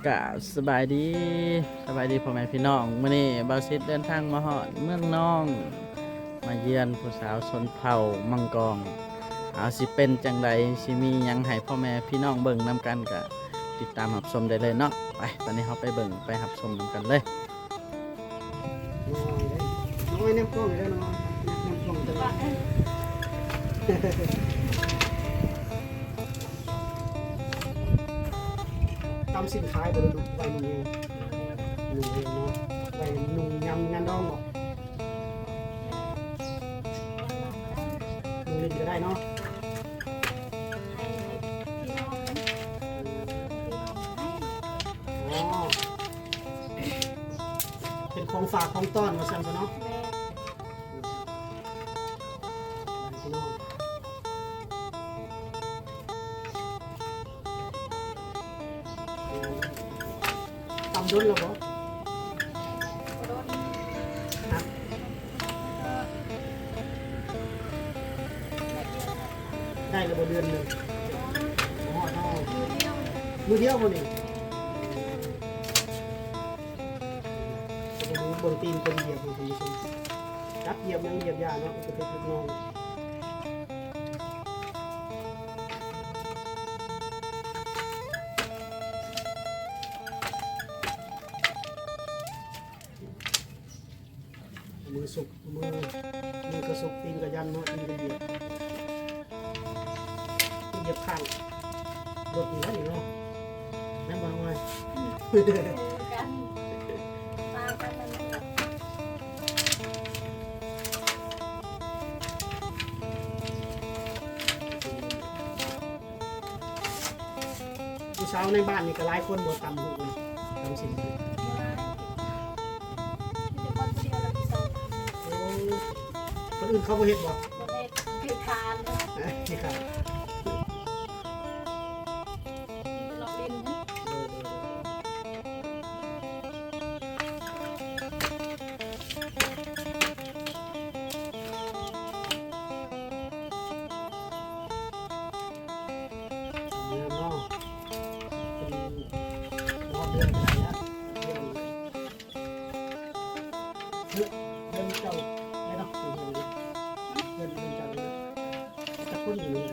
กะสบายดีพ่อแม่พี่น้องมื้อนี้บ่าวซิดเดินทางมาฮอดเมืองน้องมาเยือนผู้สาวชนเผ่ามังกรเอาสิเป็นจังไดสิมีหยังให้พ่อแม่พี่น้องเบิ่งนํกันกะติดตามรับชมได้เลยเนาะไปตอนนี้เฮาไปเบิ่งไปรับชมนํกันเลยน้อยน้ำกล้องเลยน้อยน้ำกล้องจะตำสินค้าไปเลยไปนุ่งเองเนาะไปนุ่งยำงานดองบอกนุ่งลินก็ได้เนาะอ๋อเป็นของฝากของต้อนมาสั่งกันเนาะตำดุนแล้วบ่ได้แล้วบ่เดือนหนึ่งอ๋อมือเดียวบ่นี่จะดูบนตีนเป็นเหยียบคุณผู้ชมรับเหยียบยังเหยียบยาเนาะจะเป็นลูกน้องมือสุกมือกระสุกตีนกระยันเนาะตีนกระเหยียบเหยียบข้างรถนี่แล้วนี่เนาะแม่นบ่ไงผู้สาวในบ้านนี่ก็หลายคนบ่ตำหูเลยตำสินเลยคนอื่นเขาบ่เฮ็ดบ่คือทานนี่ครับลองดินเนี่ยเนาะเป็นรอบเดือนอะไรนะเดือนเจ้าเนี่ยเนาะเดือนเจ้าเนี่ยจะคนอยู่เนี่ย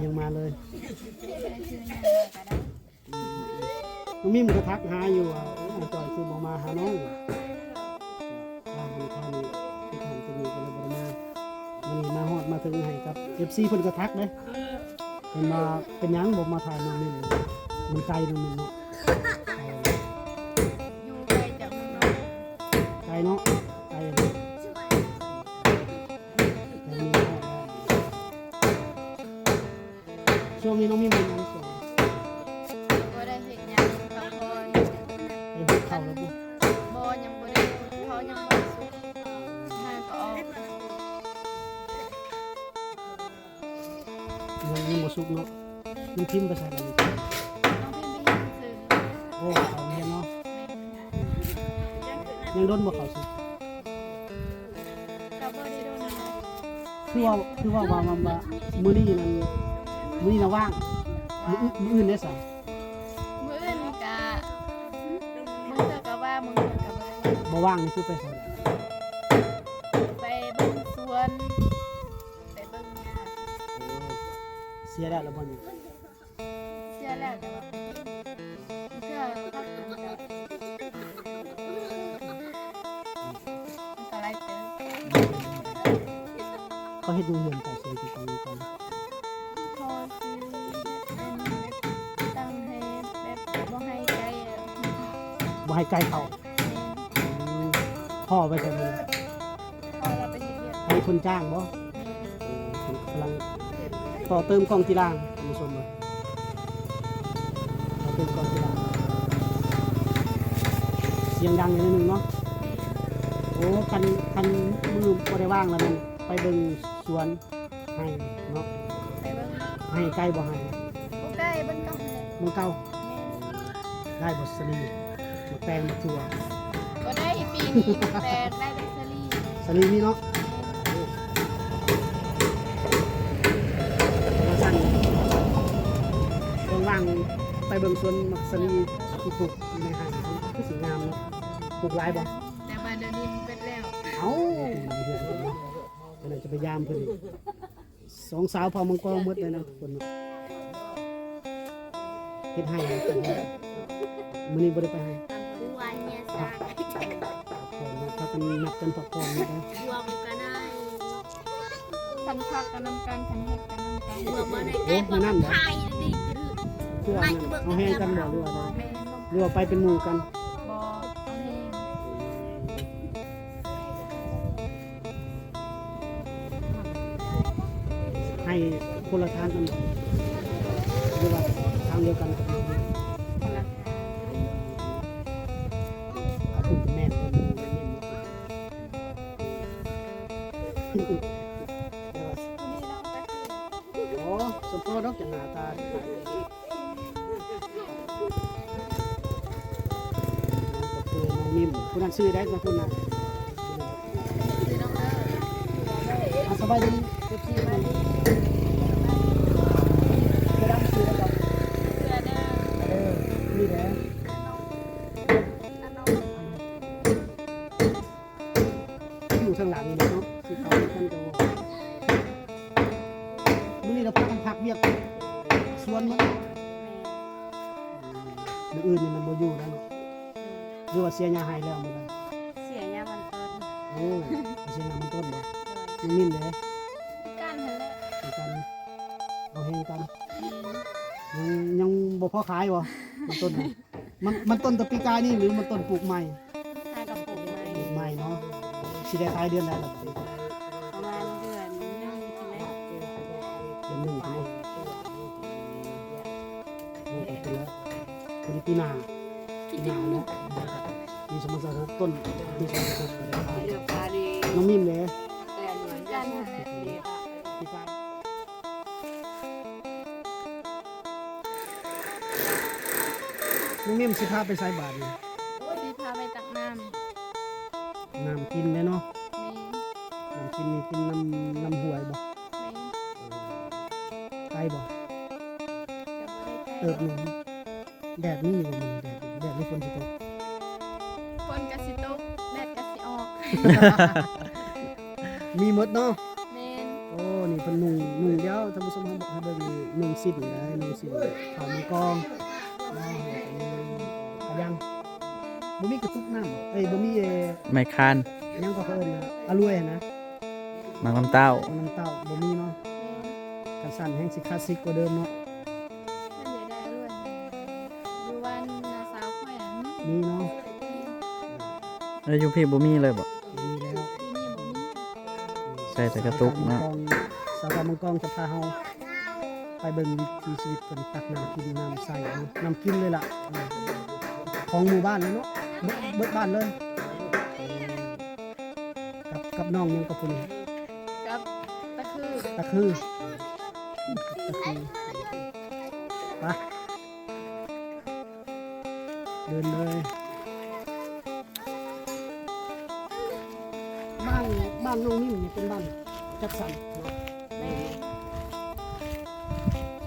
ยังมาเลยน้องมิมก็ทักหาอยู่อ่ะจอยคือมาหาน้องว่ามีข้าวมีที่ทำจะมีกันเลยบริมาวันนี้มาฮอดมาถึงให้กับ FC เพิ่นก็ทักเลยเพิ่นมาเป็นยังบ่มาถ่ายน้องมิมมันไกลน้องมิมเนาะอยู่ไกลจากเมืองนอก ไกลเนาะไกลเลยช่วงนี้น้องมิมเป็นยังส่ง ก็ได้เห็นยังพักผ่อน ไปหุบเข่าแล้วปุ๊บ บ่ยังบ่ได้เขายังบ่สุขทางก็ออก ยังบ่สุกเนาะมันพิมพ์ภาษาอะไร น้องพิมพ์ไปเห็นสื่อ โอ้เขาเรียนเนาะยังโดนบ่เขาสิ ก็บ่ได้โดนอะไร คือว่ามื้อนี้มันมื้อนี้นะว่างมื้ออื่นได้ซะ มื้ออื่นก็มื้อเธอก็ว่ามื้อเธอก็บ่ได้ว่า บ่ว่างนี่คือไปไส ไปเบิ่งสวนไปเบิ่งหญ้า เสียแล้วบ่นี่ เสีย แล้วแต่ว่าเพื่อพักมันก็ไล่เจอ เขาเฮ็ดเงินต่อเสียที่ตรงนี้ก่อน พอซื้อตั้งให้แบบบ่ให้ไกล บ่ให้ไกลเขาพ่อไปใช่ไหม พอเราไปเฮ็ดเวียก ให้คนจ้างบ่กำลังต่อเติมกล้องที่ล่างท่านผู้ชมเลยต่อเติมกล้องที่ล่างเสียงดังนิดนึงเนาะโอ้คันมือบ่ได้ว่างแล้วมันไปเบิ่งสวนให้เนาะ ไปเบิ่ง ให้ไกลบ่ให้ บ่ใกล้เบิ่งเก่าแหละ มือเก่า แม่ ได้บทสลีมาแปลงมาถั่ว ก็ได้ปีนี้แต่ได้แบตเตอรี่ สลีนี่เนาะมาสั่นว่างๆไปเบิ่งสวนมักสลีที่ปลูกในห้างคือสวยงามเนาะปลูกหลายบ่ แต่ว่าเดี๋ยวนี้มันเป็นแล้ว เอ้าเดี๋ยวจะไปยามเพิ่นสองสาวพอมังกรหมดเลยนะคนเฮ็ดให้มื้อนี้บ่ได้ไปให้ วันเนี่ยสา พากันนับกันพักผ่อนนี่นะ รวมกันได้ คันพักกันนำกันคันเฮ็ดกันนำกัน รวมมาในใกล้บ้านไทยดีกรือ เพื่อเอาแห้งกันบ่หรือว่าได แม่น หรือว่าไปเป็นหมู่กัน บ่เอาแห้ง ให้คนละทางกันหรือว่าทางเดียวกันกับเรา คนละ เอาคุณแม่เป็นแม่ คนนี้เราไปคือ โอ้สมโพธิ์ดอกจะหน้าตากับตัวน้องนิ่มคุณนั่นซื้อได้มาคุณน่ะ คือน้องเด้อ สบายดีเจ็บซี่ไหมกระดังซื้อได้ก่อน เพื่อเด้อ นี่แหละ อันน้อง อยู่ทางหลังนี่เนาะสิเขาท่านก็มื้อนี้เราพักกันพักเวียกสวนมันมื้ออื่นนี่มันบ่อยู่แล้วเนาะหรือว่าเสียยาให้แล้วมื้อนั้น เสียยามันเกิน โอ้เสียยามันต้นบ่ยังนิ่มเลย การหันแหละ เหมือนกันเอาแห้งกันยังบ่พอขายบ่มันต้นน่ะมันต้นตะปีกายนี่หรือมันต้นปลูกใหม่ ทากระปุกไหม ปลูกใหม่เนาะสิได้ขายเดือนใดล่ะ ประมาณเดือนหนึงใช่ไหม เดือนหนึงใช่ไหมโอ้ขอบคุณแล้วคนนี้ปีหน้าเนาะมีสมุทรสาครต้นมีสมุทรสาครขายน้องนิ่มเลย การหันแหละ ปีกายน้องนิ่มสิพาไปใส่บาตรนี่ พี่พาไปตักน้ำ น้ำกินเลยเนาะ แม่ น้ำกินนี่กินน้ำห่วยบ่ แม่ ไกลบ่ จะบ่ได้ เติบหนึ่งแดดนี่อยู่มันแดดนี่ฝนสิตก คนกะสิตกแดดกะสิออก มีหมดเนาะ แม่น โอ้นี่เป็นนุ่งเดียวท่านผู้ชมเขาบอกให้เบิ่งนี่นุ่งสิ้นนะนุ่งสิ้นข้าวมันกองกระยังบ่มีกระตุกน้ำบ่เอ้ยบ่มี ไม่คาน ยังก็เพิ่นนะอรวยนะ มังลำเต้า น้ำเต้าบ่มีเนาะ แม่น กระสั่นแห้งสิคลาสสิกกว่าเดิมเนาะ มันจะได้ด้วยดูวันนาสาวแขวน มีเนาะ แล้วอยู่พี่บ่มีเลยบ่ มีแล้ว ที่นี่บ่มี ใส่แต่กระตุกเนาะ สาวมังกรจะพาเฮาไปเบิ่งวิถีชีวิตเพิ่นตักน้ำกินน้ำใส่เนาะน้ำกินเลยล่ะของหมู่บ้านเลยเนาะเบิดบ้านเลยกับน้องยังกับพุ่น กับตะคือ ตะคือไปเดินเลยบ้านน้องนิ่มนี่เป็นบ้านจัดสรรเนาะ แม่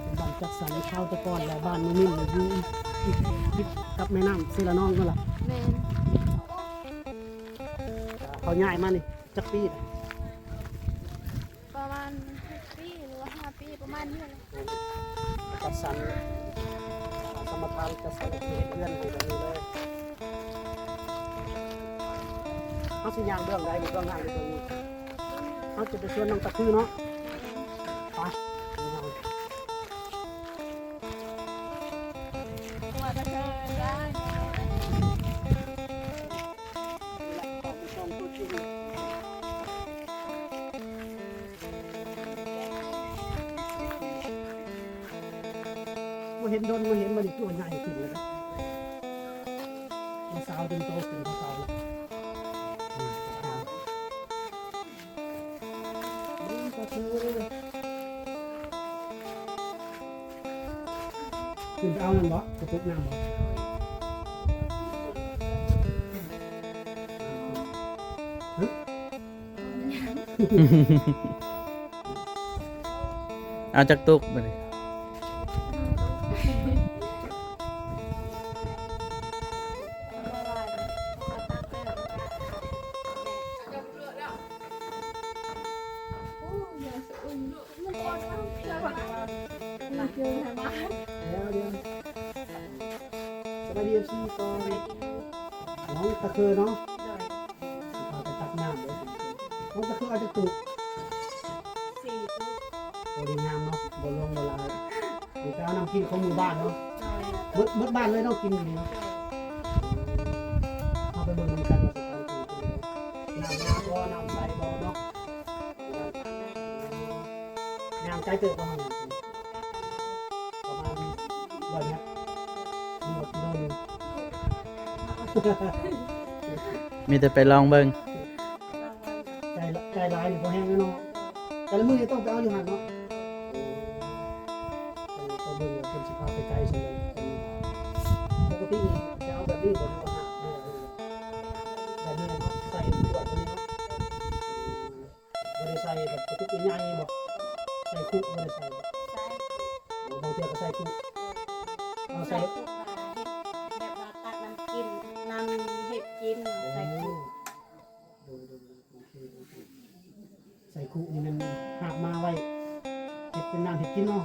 เป็นบ้านจัดสรรข้าวตะกอนแล้วบ้านน้องนิ่มอยู่อีกกับแม่น้ำศิลาน้องนั่นล่ะ แม่น เขาย้ายมานี่จักปีเลย ประมาณ6 ปีหรือว่า5 ปีประมาณนี้แหละ จัดสรร านจะใส่เขตเลื่อนให้แบบนี้เลยเขาสิยางเรื่องใดเรื่องงานเรื่องนี้เขาจะไปชวนน้องตะคือเนาะไป ว่าจะเจอได้ มาเห็นโดนมาเห็นมันอีกตัวใหญ่ขึ้นเลยมันสาวจนโตขึ้นเขาสาวนี่ก็คือขึ้นไปเอานั่นบ่กระตุกน้ำบ่ เอาจากตุกมาเลย เดี๋ยวสบายดีซีก่อนน้องตะคือเนาะเอาไปตักน้ำเลยน้องตะคือเอาจะตุกโอ้ดีงามเนาะบนลงบนลายมีการนำกินของหมู่บ้านเนาะมืดบ้านเลยเนาะกินอยู่ดีเนาะเอาไปเบิ่งกันว่าสิการกินน้ำใสบ่เนาะน้ำใจเกิดประมาณวันนี้มีหมดโดน มีแต่ไปลองเบิ่ง ใจร้ายหรือพอแห้งเนาะแต่ละมือจะต้องไปเอาอยู่หันเนาะก็เบิ่งว่าเป็นสิพาไปไกลใช่ไหมปกติจะเอาแบบนี้บ่ได้ว่าแบบนี้เนาะใส่ขวดนี้เนาะบ่ได้ใส่แบบกระตุกใหญ่บ่ใส่คุกบ่ได้ใส่บางทีก็ใส่คุกเอาใส่ แบบว่าตักน้ำกินน้ำเห็ดกินใส่คุก ใส่คุนี่มันหักมาไว้เห็ดเป็นน้ำเห็ดกินเนาะ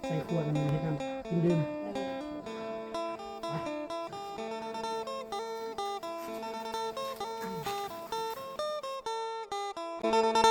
ใส่ขวดมันเห็ดน้ำกินดื่มไป